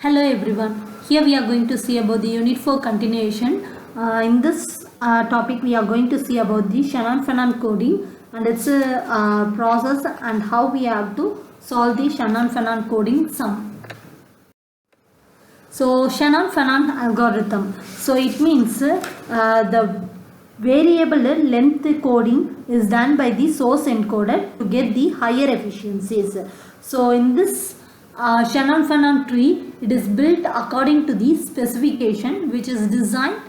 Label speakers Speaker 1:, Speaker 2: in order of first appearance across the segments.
Speaker 1: Hello everyone. Here we are going to see about the Unit 4 continuation. In this topic we are going to see about the Shannon-Fenton coding and its process and how we have to solve the Shannon-Fenton coding sum. So Shannon-Fenton algorithm. So it means the variable length coding is done by the source encoder to get the higher efficiencies. So in this Shannon-Fenton tree, it is built according to the specification which is designed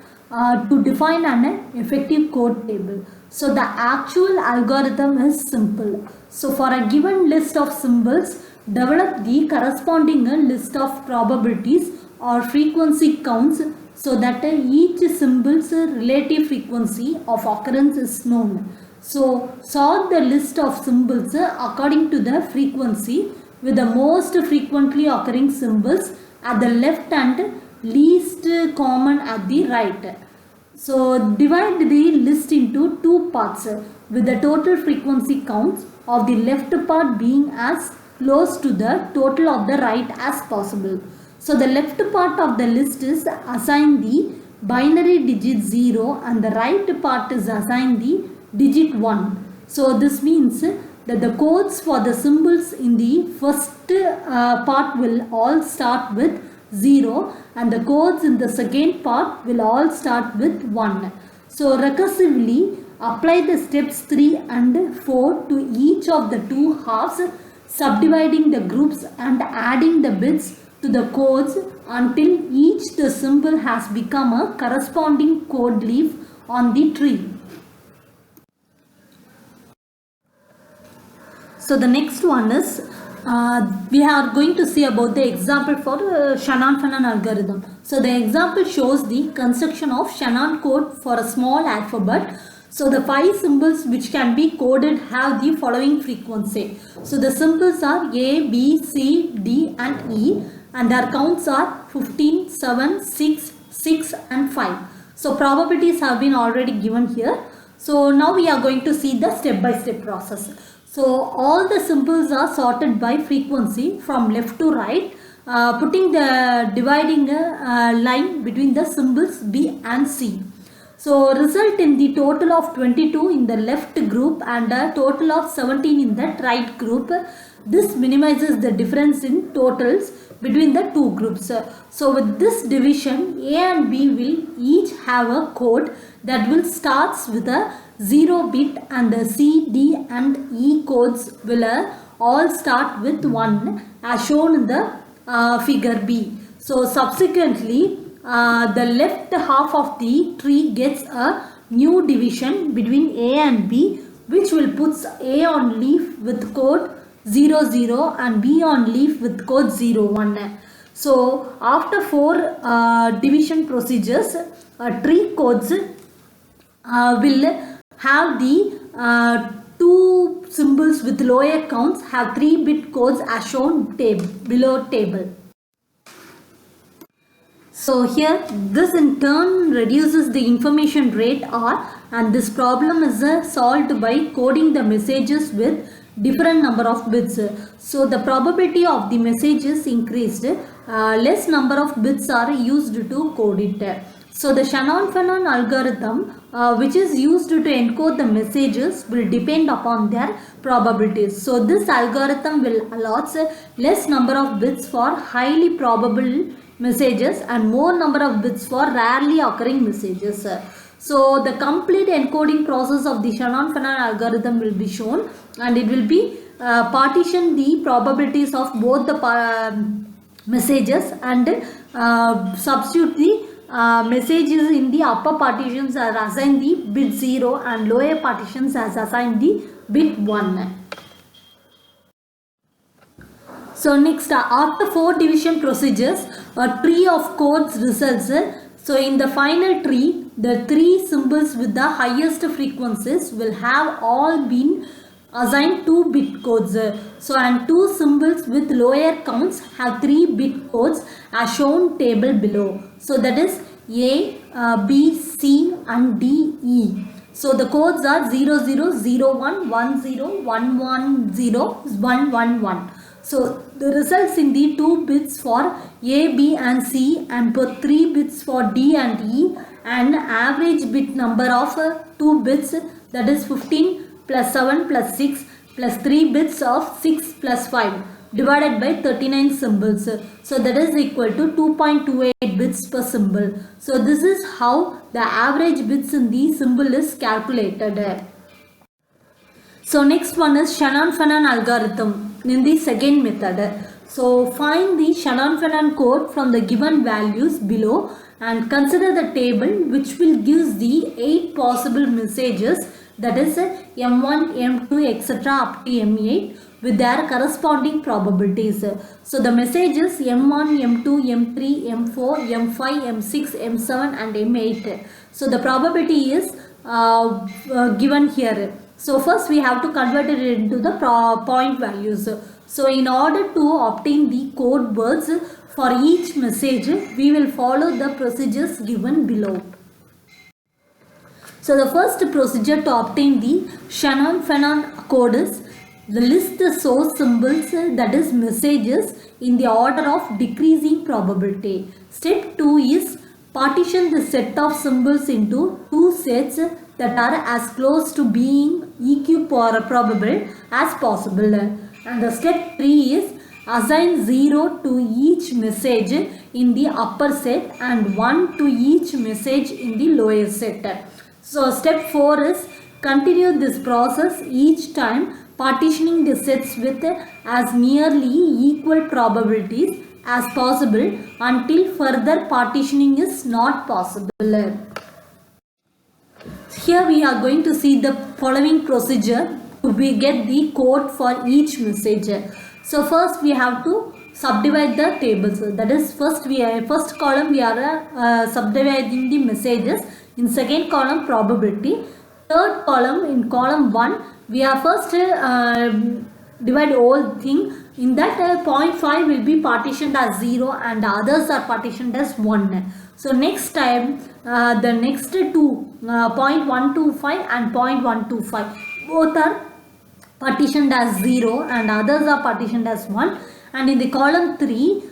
Speaker 1: to define an effective code table. So the actual algorithm is simple. So for a given list of symbols, develop the corresponding list of probabilities or frequency counts so that each symbol's relative frequency of occurrence is known. So sort the list of symbols according to the frequency with the most frequently occurring symbols at the left and least common at the right. So divide the list into two parts with the total frequency counts of the left part being as close to the total of the right as possible. So the left part of the list is assigned the binary digit 0 and the right part is assigned the digit 1. So this means that the codes for the symbols in the first part will all start with 0 and the codes in the second part will all start with 1. So recursively apply the steps 3 and 4 to each of the two halves, subdividing the groups and adding the bits to the codes until each the symbol has become a corresponding code leaf on the tree. So the next one is we are going to see about the example for Shannon-Fenton algorithm. So the example shows the construction of Shannon code for a small alphabet. So the 5 symbols which can be coded have the following frequency. So the symbols are A, B, C, D and E and their counts are 15, 7, 6, 6 and 5. So probabilities have been already given here. So now we are going to see the step-by-step process. So all the symbols are sorted by frequency from left to right, putting the dividing line between the symbols B and C. So result in the total of 22 in the left group and a total of 17 in the right group. This minimizes the difference in totals between the two groups. So with this division, A and B will each have a code that will starts with a 0 bit and the C, D and E codes will all start with 1 as shown in the figure B. So subsequently the left half of the tree gets a new division between A and B which will put A on leaf with code 0, 0 and B on leaf with code 0, 1. So after 4 division procedures, tree codes will have the 2 symbols with lower counts have 3-bit codes as shown below table. So here this in turn reduces the information rate R and this problem is solved by coding the messages with different number of bits. So the probability of the messages increased, less number of bits are used to code it. So the Shannon-Fenton algorithm which is used to encode the messages will depend upon their probabilities. So this algorithm will allot less number of bits for highly probable messages and more number of bits for rarely occurring messages. So the complete encoding process of the Shannon-Fenton algorithm will be shown and it will be partition the probabilities of both the messages and substitute the messages in the upper partitions as assigned the bit 0 and lower partitions as assigned the bit 1. So next after 4 division procedures, a tree of codes results. So in the final tree, the 3 symbols with the highest frequencies will have all been assigned 2-bit codes. So and 2 symbols with lower counts have 3-bit codes as shown table below. So that is A, B, C and D, E. So the codes are 00, 01, 10, 110, 111. So the results in the 2 bits for A, B and C and per 3 bits for D and E, and average bit number of 2 bits, that is 15 plus 7 plus 6 plus 3 bits of 6 plus 5 divided by 39 symbols. So that is equal to 2.28 bits per symbol. So this is how the average bits in the symbol is calculated. So next one is Shannon-Fennon algorithm in the second method. So find the Shannon-Fennon code from the given values below and consider the table which will give the 8 possible messages, that is M1, M2, etc. up to M8 with their corresponding probabilities. So the messages M1, M2, M3, M4, M5, M6, M7 and M8. So the probability is given here. So first we have to convert it into the point values. So in order to obtain the code words for each message, we will follow the procedures given below. So the first procedure to obtain the Shannon-Fennon code is list the source symbols, that is messages, in the order of decreasing probability. Step 2 is partition the set of symbols into 2 sets that are as close to being EQ probable as possible. And the step 3 is assign 0 to each message in the upper set and 1 to each message in the lower set. So step 4 is continue this process each time, partitioning the sets with as nearly equal probabilities as possible until further partitioning is not possible. Here we are going to see the following procedure to get the code for each message. So first we have to subdivide the tables. That is first column we are subdividing the messages. In second column probability. Third column, in column 1 we are first divide all thing. In that 0.5 will be partitioned as 0 and others are partitioned as 1. So next time the next two 0.125 and 0.125 both are partitioned as 0 and others are partitioned as 1. And in the column 3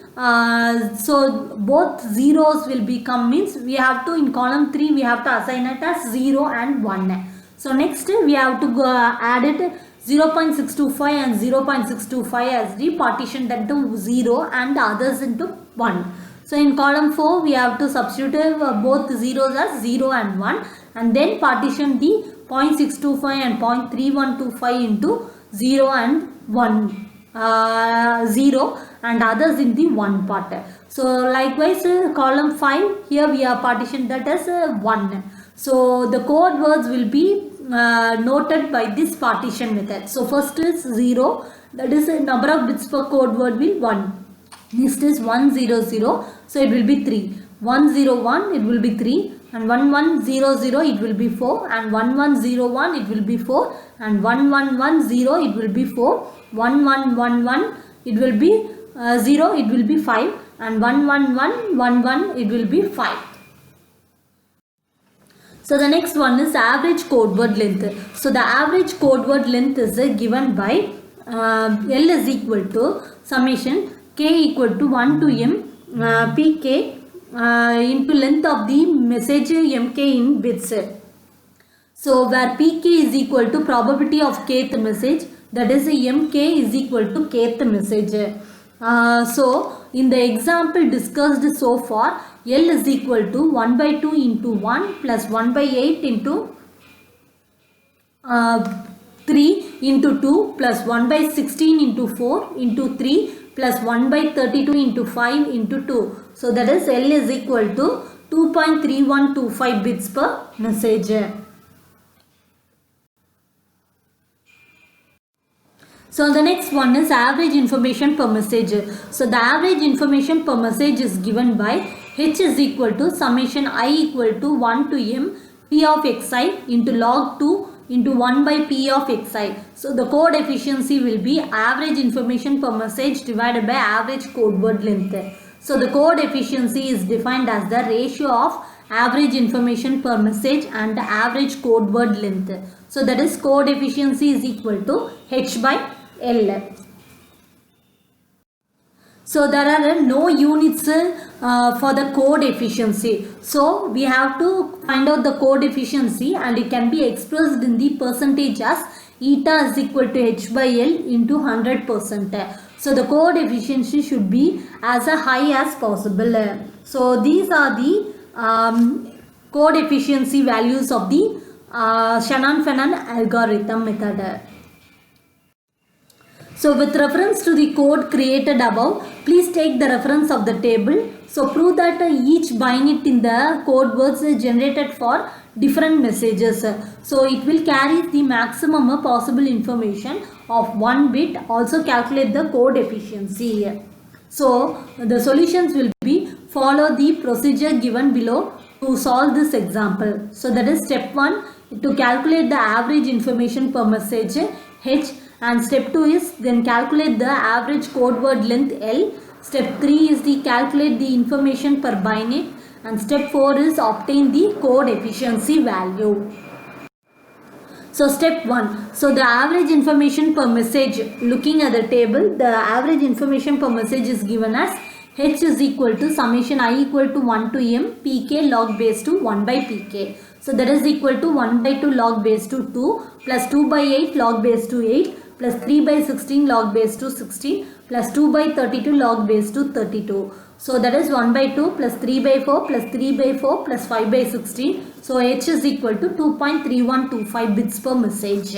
Speaker 1: so both zeros will become, means we have to, in column 3 we have to assign it as 0 and 1. So next we have to go add it 0.625 and 0.625 as the partitioned into 0 and others into 1. So in column 4 we have to substitute both zeros as 0 and 1 and then partition the 0.625 and 0.3125 into 0 and 1. 0 and others in the 1 part. So likewise column 5 here we are partitioned that as 1. So the code words will be noted by this partition method. So first is 0, that is the number of bits per code word will 1. Next is 100, so it will be 3. 101 it will be 3 and 1100 it will be 4 and 1101 it will be 4 and 1110 it will be 4. 1111 it will be 0, it will be 5 and 11111 it will be 5. So the next one is average code word length. So the average code word length is given by L is equal to summation k equal to 1 to m pk into length of the message mk in bits. So where pk is equal to probability of kth message, that is mk is equal to kth message. So in the example discussed so far, L is equal to 1 by 2 into 1 plus 1 by 8 into 3 into 2 plus 1 by 16 into 4 into 3 plus 1 by 32 into 5 into 2. So that is L is equal to 2.3125 bits per message. So the next one is average information per message. So the average information per message is given by H is equal to summation I equal to 1 to m p of xi into log 2 into 1 by p of xi. So the code efficiency will be average information per message divided by average code word length. So the code efficiency is defined as the ratio of average information per message and the average code word length. So that is code efficiency is equal to H by L. So there are no units for the code efficiency. So we have to find out the code efficiency, and it can be expressed in the percentage as eta is equal to h by L into 100%. So the code efficiency should be as high as possible. So these are the code efficiency values of the Shannon-Fennon algorithm method. So with reference to the code created above, please take the reference of the table. So prove that each binary in the code words is generated for different messages. So it will carry the maximum possible information of 1 bit. Also calculate the code efficiency. So the solutions will be follow the procedure given below to solve this example. So that is step 1, to calculate the average information per message H. And step 2 is then calculate the average code word length L. Step 3 is the calculate the information per binary. And step 4 is obtain the code efficiency value. So step 1. So the average information per message, looking at the table, the average information per message is given as H is equal to summation I equal to 1 to M pk log base to 1 by pk. So that is equal to 1 by 2 log base to 2 plus 2 by 8 log base to 8 plus 3 by 16 log base to 16 plus 2 by 32 log base to 32. So that is 1 by 2 plus 3 by 4 plus 3 by 4 plus 5 by 16. So H is equal to 2.3125 bits per message.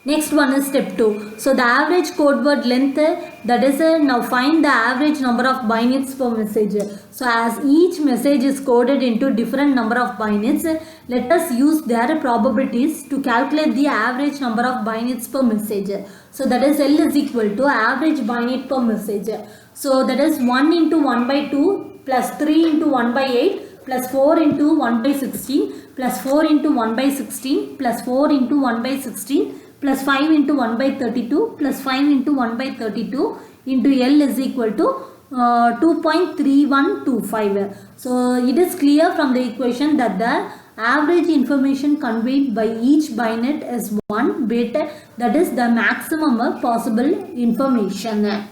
Speaker 1: Next one is step 2. So the average code word length, that is now find the average number of binaries per message. So as each message is coded into different number of binaries, let us use their probabilities to calculate the average number of binaries per message. So that is L is equal to average binary per message. So that is 1 into 1 by 2 plus 3 into 1 by 8 plus 4 into 1 by 16 plus 4 into 1 by 16 plus 4 into 1 by 16 plus 5 into 1 by 32 plus 5 into 1 by 32 into L is equal to 2.3125. So it is clear from the equation that the average information conveyed by each binary is 1 bit, that is the maximum possible information.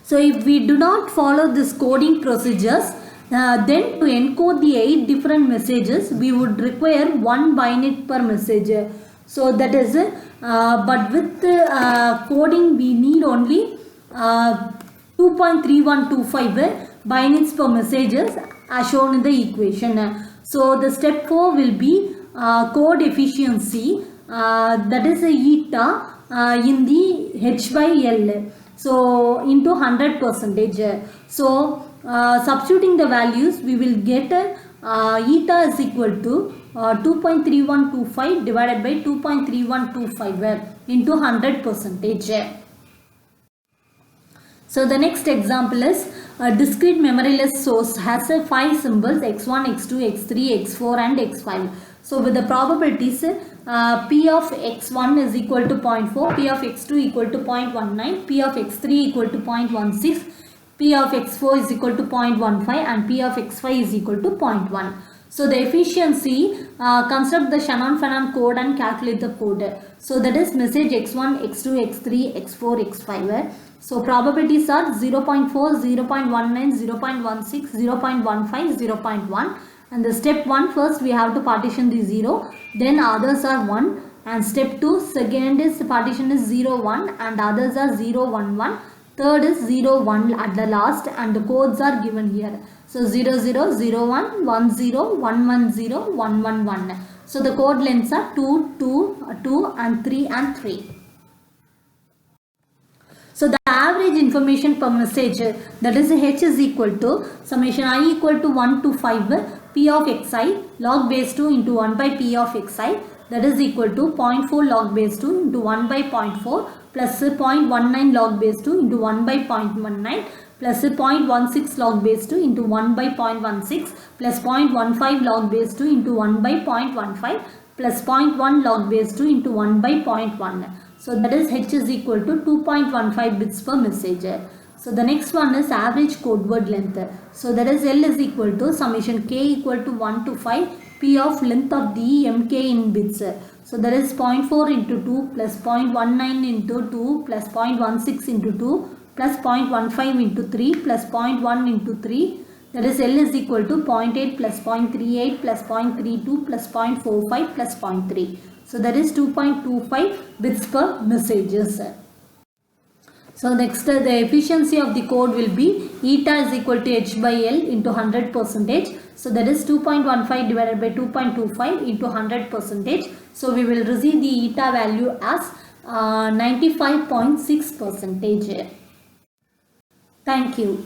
Speaker 1: So if we do not follow this coding procedures, then to encode the 8 different messages, we would require 1 binary per message. So that is, but with coding we need only 2.3125 binaries per messages as shown in the equation. So the step 4 will be code efficiency, that is eta in the H by L. So into 100%. So substituting the values, we will get eta is equal to 2.3125 divided by 2.3125 into 100%. So the next example is a discrete memoryless source has 5 symbols x1, x2, x3, x4 and x5. So with the probabilities, P of x1 is equal to 0.4, P of x2 equal to 0.19, P of x3 equal to 0.16, P of x4 is equal to 0.15 and P of x5 is equal to 0.1. So the efficiency, construct the Shannon-Fennon code and calculate the code. So that is message x1, x2, x3, x4, x5. So probabilities are 0.4, 0.19, 0.16, 0.15, 0.1. And the step 1, first we have to partition the 0, then others are 1. And step 2, second is partition is 0, 1 and others are 0, 1, 1. Third is 0, 1 at the last and the codes are given here. So 0, 0, 0, 1, 1, 0, 1, 1, 0, 1, 1, 1. So the code lengths are 2, 2, 2 and 3 and 3. So the average information per message, that is H is equal to summation I equal to 1 to 5 P of xi log base 2 into 1 by P of xi, that is equal to 0.4 log base 2 into 1 by 0.4 plus 0.19 log base 2 into 1 by 0.19 plus 0.16 log base 2 into 1 by 0.16 plus 0.15 log base 2 into 1 by 0.15 plus 0.1 log base 2 into 1 by 0.1. So that is H is equal to 2.15 bits per message. So the next one is average code word length. So that is L is equal to summation k equal to 1 to 5 P of length of the mk in bits. So that is 0.4 into 2 plus 0.19 into 2 plus 0.16 into 2 plus 0.15 into 3 plus 0.1 into 3, that is L is equal to 0.8 plus 0.38 plus 0.32 plus 0.45 plus 0.3. So that is 2.25 bits per messages. So next the efficiency of the code will be eta is equal to h by L into 100%. So that is 2.15 divided by 2.25 into 100%. So we will receive the eta value as 95.6%. Thank you.